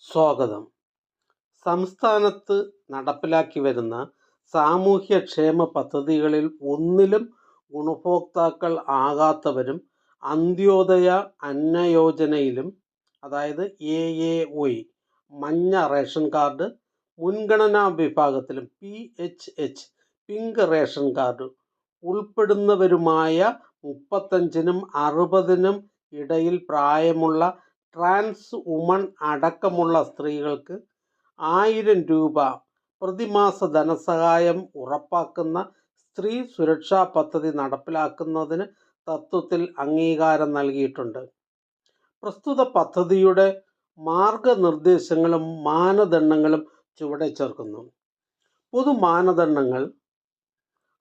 സ്വാഗതം. സംസ്ഥാനത്ത് നടപ്പിലാക്കി വരുന്ന സാമൂഹ്യക്ഷേമ പദ്ധതികളിൽ ഒന്നിലും ഗുണഭോക്താക്കൾ ആകാത്തവരും അന്ത്യോദയ അന്ന യോജനയിലും, അതായത് AAY മഞ്ഞ റേഷൻ കാർഡ്, മുൻഗണനാ വിഭാഗത്തിലും PHH പിങ്ക് റേഷൻ കാർഡ് ഉൾപ്പെടുന്നവരുമായ 35നും 60നും ഇടയിൽ പ്രായമുള്ള ട്രാൻസ് വുമൺ അടക്കമുള്ള സ്ത്രീകൾക്ക് 1000 രൂപ പ്രതിമാസ ധനസഹായം ഉറപ്പാക്കുന്ന സ്ത്രീ സുരക്ഷാ പദ്ധതി നടപ്പിലാക്കുന്നതിന് തത്വത്തിൽ അംഗീകാരം നൽകിയിട്ടുണ്ട്. പ്രസ്തുത പദ്ധതിയുടെ മാർഗനിർദ്ദേശങ്ങളും മാനദണ്ഡങ്ങളും ചുവടെ ചേർക്കുന്നു. പൊതു മാനദണ്ഡങ്ങൾ: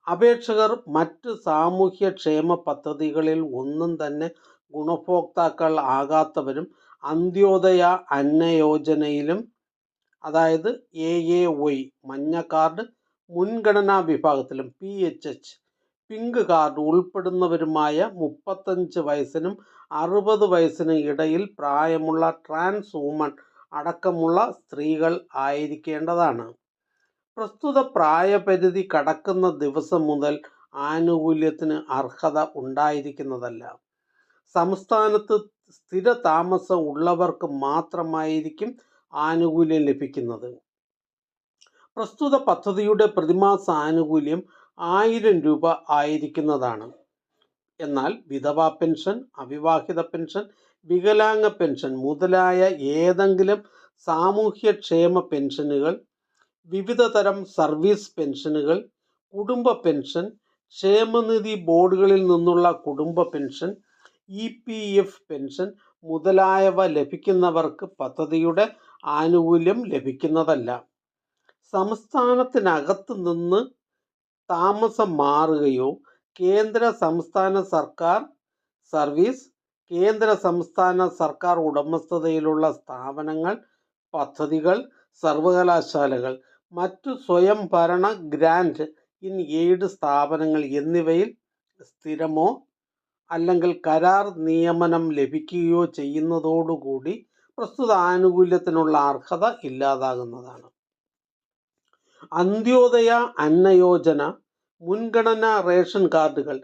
അപേക്ഷകർ മറ്റ് സാമൂഹ്യക്ഷേമ പദ്ധതികളിൽ ഒന്നും തന്നെ ഗുണഭോക്താക്കൾ ആകാത്തവരും അന്ത്യോദയ അന്ന യോജനയിലും, അതായത് AAY മഞ്ഞ കാർഡ്, മുൻഗണനാ വിഭാഗത്തിലും PHH പിങ്ക് കാർഡ് ഉൾപ്പെടുന്നവരുമായ 35 വയസ്സിനും 60 വയസ്സിനും ഇടയിൽ പ്രായമുള്ള ട്രാൻസ് വുമൺ അടക്കമുള്ള സ്ത്രീകൾ ആയിരിക്കേണ്ടതാണ്. പ്രസ്തുത പ്രായപരിധി കടക്കുന്ന ദിവസം മുതൽ ആനുകൂല്യത്തിന് അർഹത ഉണ്ടായിരിക്കുന്നതല്ല. സംസ്ഥാനത്ത് സ്ഥിര താമസം ഉള്ളവർക്ക് മാത്രമായിരിക്കും ആനുകൂല്യം ലഭിക്കുന്നത്. പ്രസ്തുത പദ്ധതിയുടെ പ്രതിമാസ ആനുകൂല്യം 1000 രൂപ ആയിരിക്കുന്നതാണ്. എന്നാൽ വിധവാ പെൻഷൻ, അവിവാഹിത പെൻഷൻ, വികലാംഗ പെൻഷൻ മുതലായ ഏതെങ്കിലും സാമൂഹ്യക്ഷേമ പെൻഷനുകൾ, വിവിധ തരം സർവീസ് പെൻഷനുകൾ, കുടുംബ പെൻഷൻ, ക്ഷേമനിധി ബോർഡുകളിൽ നിന്നുള്ള കുടുംബ പെൻഷൻ, EPF പെൻഷൻ മുതലായവ ലഭിക്കുന്നവർക്ക് പദ്ധതിയുടെ ആനുകൂല്യം ലഭിക്കുന്നതല്ല. സംസ്ഥാനത്തിനകത്ത് നിന്ന് താമസം മാറുകയോ കേന്ദ്ര സംസ്ഥാന സർക്കാർ സർവീസ്, കേന്ദ്ര സംസ്ഥാന സർക്കാർ ഉടമസ്ഥതയിലുള്ള സ്ഥാപനങ്ങൾ, പദ്ധതികൾ, സർവകലാശാലകൾ, മറ്റു സ്വയം ഭരണ ഗ്രാന്റ് ഇൻ എയ്ഡ് സ്ഥാപനങ്ങൾ എന്നിവയിൽ സ്ഥിരമോ അല്ലെങ്കിൽ കരാർ നിയമനം ലഭിക്കുകയോ ചെയ്യുന്നതോടുകൂടി പ്രസ്തുത ആനുകൂല്യത്തിനുള്ള അർഹത ഇല്ലാതാകുന്നതാണ്. അന്ത്യോദയ അന്ന യോജന മുൻഗണനാ റേഷൻ കാർഡുകൾ,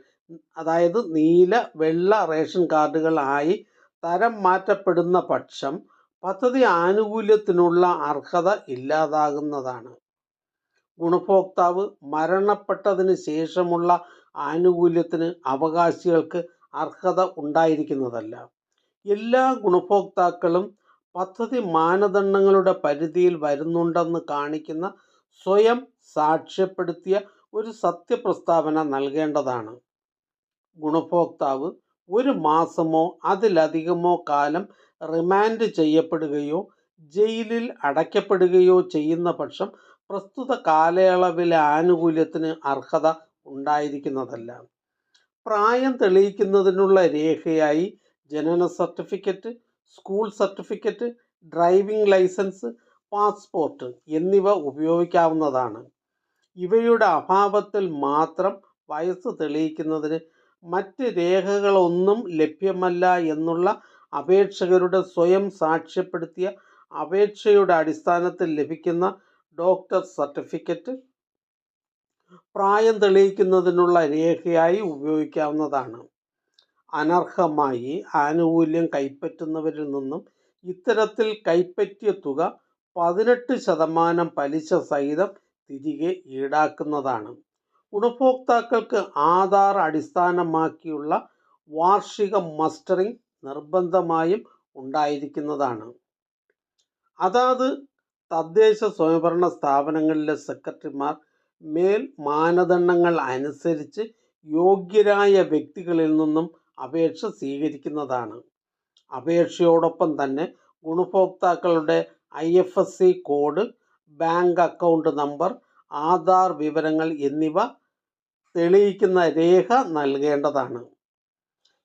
അതായത് നീല, വെള്ള റേഷൻ കാർഡുകൾ ആയി തരം മാറ്റപ്പെടുന്ന പക്ഷം പദ്ധതി ആനുകൂല്യത്തിനുള്ള അർഹത ഇല്ലാതാകുന്നതാണ്. ഗുണഭോക്താവ് മരണപ്പെട്ടതിന് ശേഷമുള്ള ആനുകൂല്യത്തിന് അവകാശികൾക്ക് അർഹത ഉണ്ടായിരിക്കുന്നതല്ല. എല്ലാ ഗുണഭോക്താക്കളും പദ്ധതി മാനദണ്ഡങ്ങളുടെ പരിധിയിൽ വരുന്നുണ്ടെന്ന് കാണിക്കുന്ന സ്വയം സാക്ഷ്യപ്പെടുത്തിയ ഒരു സത്യപ്രസ്താവന നൽകേണ്ടതാണ്. ഗുണഭോക്താവ് 1 മാസമോ അതിലധികമോ കാലം റിമാൻഡ് ചെയ്യപ്പെടുകയോ ജയിലിൽ അടയ്ക്കപ്പെടുകയോ ചെയ്യുന്ന പക്ഷം പ്രസ്തുത കാലയളവിലെ ആനുകൂല്യത്തിന് അർഹത ഉണ്ടായിരിക്കുന്നതല്ല. പ്രായം തെളിയിക്കുന്നതിനുള്ള രേഖയായി ജനന certificate, school certificate, driving licence, passport എന്നിവ ഉപയോഗിക്കാവുന്നതാണ്. ഇവയുടെ അഭാവത്തിൽ മാത്രം വയസ്സ് തെളിയിക്കുന്നതിന് മറ്റ് രേഖകളൊന്നും ലഭ്യമല്ല എന്നുള്ള അപേക്ഷകരുടെ സ്വയം സാക്ഷ്യപ്പെടുത്തിയ അപേക്ഷയുടെ അടിസ്ഥാനത്തിൽ ലഭിക്കുന്ന ഡോക്ടർ സർട്ടിഫിക്കറ്റ് പ്രായം തെളിയിക്കുന്നതിനുള്ള രേഖയായി ഉപയോഗിക്കാവുന്നതാണ്. അനർഹമായി ആനുകൂല്യം കൈപ്പറ്റുന്നവരിൽ നിന്നും ഇത്തരത്തിൽ കൈപ്പറ്റിയ തുക 18% പലിശ സഹിതം തിരികെ ഈടാക്കുന്നതാണ്. ഗുണഭോക്താക്കൾക്ക് ആധാർ അടിസ്ഥാനമാക്കിയുള്ള വാർഷിക മസ്റ്ററിംഗ് നിർബന്ധമായും ഉണ്ടായിരിക്കുന്നതാണ്. അതാത് തദ്ദേശ സ്വയംഭരണ സ്ഥാപനങ്ങളിലെ സെക്രട്ടറിമാർ മേൽ മാനദണ്ഡങ്ങൾ അനുസരിച്ച് യോഗ്യരായ വ്യക്തികളിൽ നിന്നും അപേക്ഷ സ്വീകരിക്കുന്നതാണ്. അപേക്ഷയോടൊപ്പം തന്നെ ഗുണഭോക്താക്കളുടെ IFSC code, bank account number, Aadhaar വിവരങ്ങൾ എന്നിവ തെളിയിക്കുന്ന രേഖ നൽകേണ്ടതാണ്.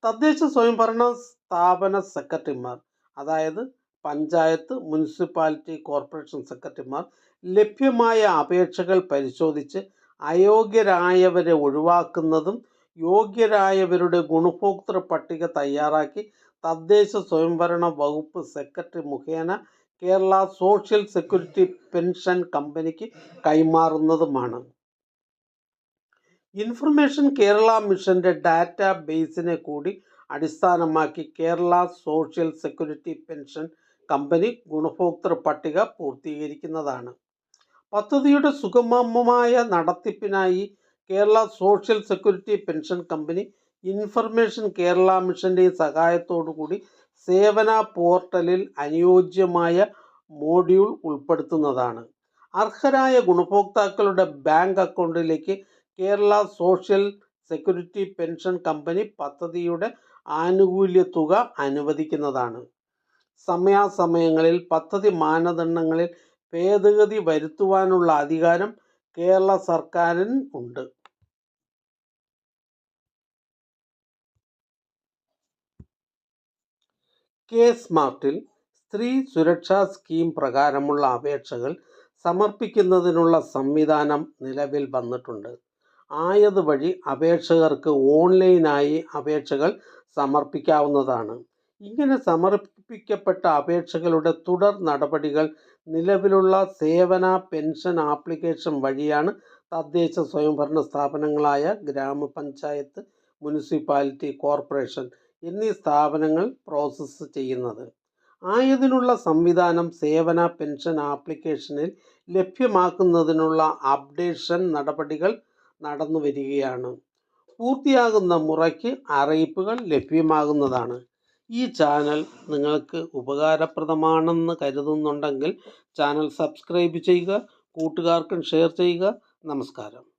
തദ്ദേശ സ്വയംഭരണ സ്ഥാപന സെക്രട്ടറിമാർ, അതായത് പഞ്ചായത്ത്, മുനിസിപ്പാലിറ്റി, കോർപ്പറേഷൻ സെക്രട്ടറിമാർ ലഭ്യമായ അപേക്ഷകൾ പരിശോധിച്ച് അയോഗ്യരായവരെ ഒഴിവാക്കുന്നതും യോഗ്യരായവരുടെ ഗുണഭോക്തൃ പട്ടിക തയ്യാറാക്കി തദ്ദേശ സ്വയംഭരണ വകുപ്പ് സെക്രട്ടറി മുഖേന കേരള സോഷ്യൽ സെക്യൂരിറ്റി പെൻഷൻ കമ്പനിക്ക് കൈമാറുന്നതുമാണ്. ഇൻഫർമേഷൻ കേരള മിഷന്റെ ഡാറ്റാ ബേസിനെ കൂടി അടിസ്ഥാനമാക്കി Kerala social security pension company ഗുണഭോക്തൃ പട്ടിക പൂർത്തീകരിക്കുന്നതാണ്. പദ്ധതിയുടെ സുഗമമായ നടത്തിപ്പിനായി Kerala social security pension company information Kerala മിഷന്റെ സഹായത്തോടുകൂടി സേവന പോർട്ടലിൽ അനുയോജ്യമായ മോഡ്യൂൾ ഉൾപ്പെടുത്തുന്നതാണ്. അർഹരായ ഗുണഭോക്താക്കളുടെ ബാങ്ക് അക്കൗണ്ടിലേക്ക് Kerala social security pension company പദ്ധതിയുടെ ആനുകൂല്യ തുക അനുവദിക്കുന്നതാണ്. സമയാസമയങ്ങളിൽ പദ്ധതി മാനദണ്ഡങ്ങളിൽ ഭേദഗതി വരുത്തുവാനുള്ള അധികാരം കേരള സർക്കാരിന് ഉണ്ട്. കെ-സ്മാർട്ടിൽ സ്ത്രീ സുരക്ഷാ സ്കീം പ്രകാരമുള്ള അപേക്ഷകൾ സമർപ്പിക്കുന്നതിനുള്ള സംവിധാനം നിലവിൽ വന്നിട്ടുണ്ട്. ആയതുവഴി അപേക്ഷകർക്ക് ഓൺലൈനായി അപേക്ഷകൾ സമർപ്പിക്കാവുന്നതാണ്. ഇങ്ങനെ സമർപ്പിക്കപ്പെട്ട അപേക്ഷകളുടെ തുടർ നടപടികൾ നിലവിലുള്ള സേവന പെൻഷൻ ആപ്ലിക്കേഷൻ വഴിയാണ് തദ്ദേശ സ്വയംഭരണ സ്ഥാപനങ്ങളായ ഗ്രാമപഞ്ചായത്ത്, മുനിസിപ്പാലിറ്റി, കോർപ്പറേഷൻ എന്നീ സ്ഥാപനങ്ങൾ പ്രോസസ്സ് ചെയ്യുന്നത്. ആയതിനുള്ള സംവിധാനം സേവന പെൻഷൻ ആപ്ലിക്കേഷനിൽ ലഭ്യമാക്കുന്നതിനുള്ള അപ്ഡേഷൻ നടപടികൾ നടന്നു വരികയാണ്. പൂർത്തിയാകുന്ന മുറയ്ക്ക് അറിയിപ്പുകൾ ലഭ്യമാകുന്നതാണ്. ഈ ചാനൽ നിങ്ങൾക്ക് ഉപകാരപ്രദമാണെന്ന് കരുതുന്നുണ്ടെങ്കിൽ ചാനൽ സബ്സ്ക്രൈബ് ചെയ്യുക, കൂട്ടുകാർക്കും ഷെയർ ചെയ്യുക. നമസ്കാരം.